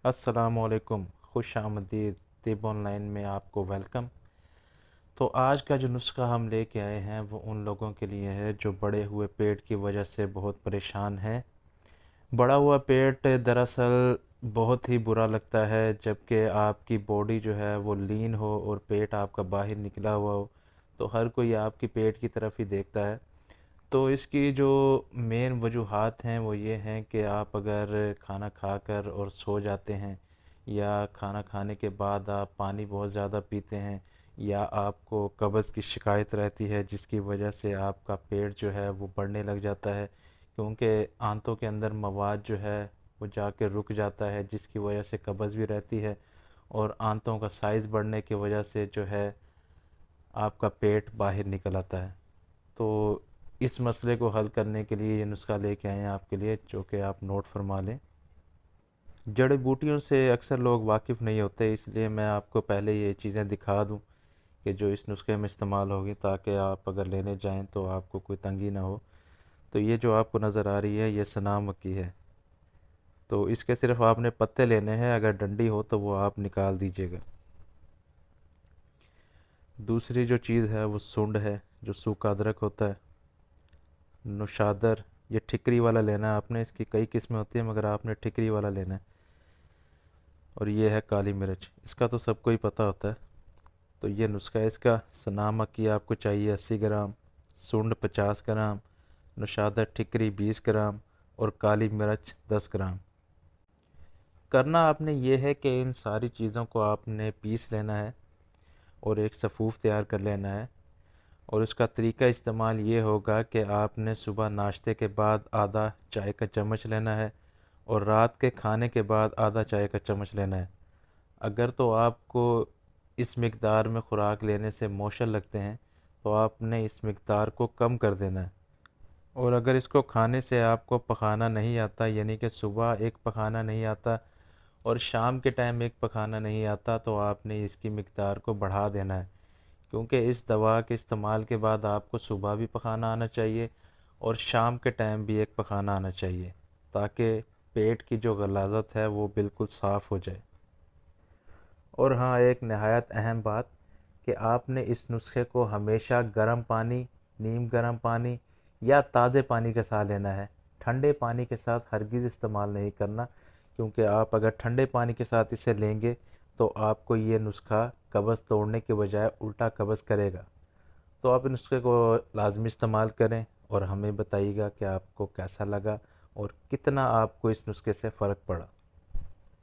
अस्सलामुअलैकुम, खुश आमदीद। तिब ऑनलाइन में आपको वेलकम। तो आज का जो नुस्खा हम लेके आए हैं वो उन लोगों के लिए है जो बढ़े हुए पेट की वजह से बहुत परेशान हैं। बढ़ा हुआ पेट दरअसल बहुत ही बुरा लगता है जबकि आपकी बॉडी जो है वो लीन हो और पेट आपका बाहर निकला हुआ हो, तो हर कोई आपकी पेट की तरफ ही देखता है। तो इसकी जो मेन वजूहात हैं वो ये हैं कि आप अगर खाना खाकर और सो जाते हैं, या खाना खाने के बाद आप पानी बहुत ज़्यादा पीते हैं, या आपको कब्ज़ की शिकायत रहती है जिसकी वजह से आपका पेट जो है वो बढ़ने लग जाता है, क्योंकि आंतों के अंदर मवाद जो है वो जाके रुक जाता है जिसकी वजह से कब्ज़ भी रहती है, और आंतों का साइज़ बढ़ने की वजह से जो है आपका पेट बाहर निकल आता है। तो इस मसले को हल करने के लिए ये नुस्खा लेके आए हैं आपके लिए, जो कि आप नोट फरमा लें। जड़ी बूटियों से अक्सर लोग वाकिफ़ नहीं होते, इसलिए मैं आपको पहले ये चीज़ें दिखा दूं कि जो इस नुस्खे में इस्तेमाल होगी, ताकि आप अगर लेने जाएं तो आपको कोई तंगी ना हो। तो ये जो आपको नज़र आ रही है ये सना मक्की है। तो इसके सिर्फ आपने पत्ते लेने हैं, अगर डंडी हो तो वो आप निकाल दीजिएगा। दूसरी जो चीज़ है वो सुंड है, जो सूखा अदरक होता है। नुशादर, ये ठिकरी वाला लेना है आपने, इसकी कई किस्में होती हैं मगर आपने ठिकरी वाला लेना है। और ये है काली मिर्च, इसका तो सबको ही पता होता है। तो ये नुस्खा है इसका। सना मक्की आपको चाहिए 80 ग्राम, सुंड 50 ग्राम, नुशादर ठिकरी 20 ग्राम, और काली मिर्च 10 ग्राम। करना आपने ये है कि इन सारी चीज़ों को आपने पीस लेना है और एक सफ़ूफ तैयार कर लेना है। और उसका तरीका इस्तेमाल ये होगा कि आपने सुबह नाश्ते के बाद आधा चाय का चम्मच लेना है, और रात के खाने के बाद आधा चाय का चम्मच लेना है। अगर तो आपको इस मिक़दार में ख़ुराक लेने से मोशन लगते हैं तो आपने इस मिक़दार को कम कर देना है। और अगर इसको खाने से आपको पकाना नहीं आता, यानी कि सुबह एक पकाना नहीं आता और शाम के टाइम एक पकाना नहीं आता, तो आपने इसकी मिक़दार को बढ़ा देना है, क्योंकि इस दवा के इस्तेमाल के बाद आपको सुबह भी पकाना आना चाहिए और शाम के टाइम भी एक पकाना आना चाहिए, ताकि पेट की जो गलाज़त है वो बिल्कुल साफ़ हो जाए। और हाँ, एक नहायत अहम बात कि आपने इस नुस्खे को हमेशा गर्म पानी, नीम गर्म पानी या ताज़े पानी के साथ लेना है। ठंडे पानी के साथ हरगिज़ इस्तेमाल नहीं करना, क्योंकि आप अगर ठंडे पानी के साथ इसे लेंगे तो आपको ये नुस्खा कब्ज़ तोड़ने के बजाय उल्टा कब्ज़ करेगा। तो आप इस नुस्खे को लाजमी इस्तेमाल करें और हमें बताइएगा कि आपको कैसा लगा और कितना आपको इस नुस्खे से फ़र्क पड़ा।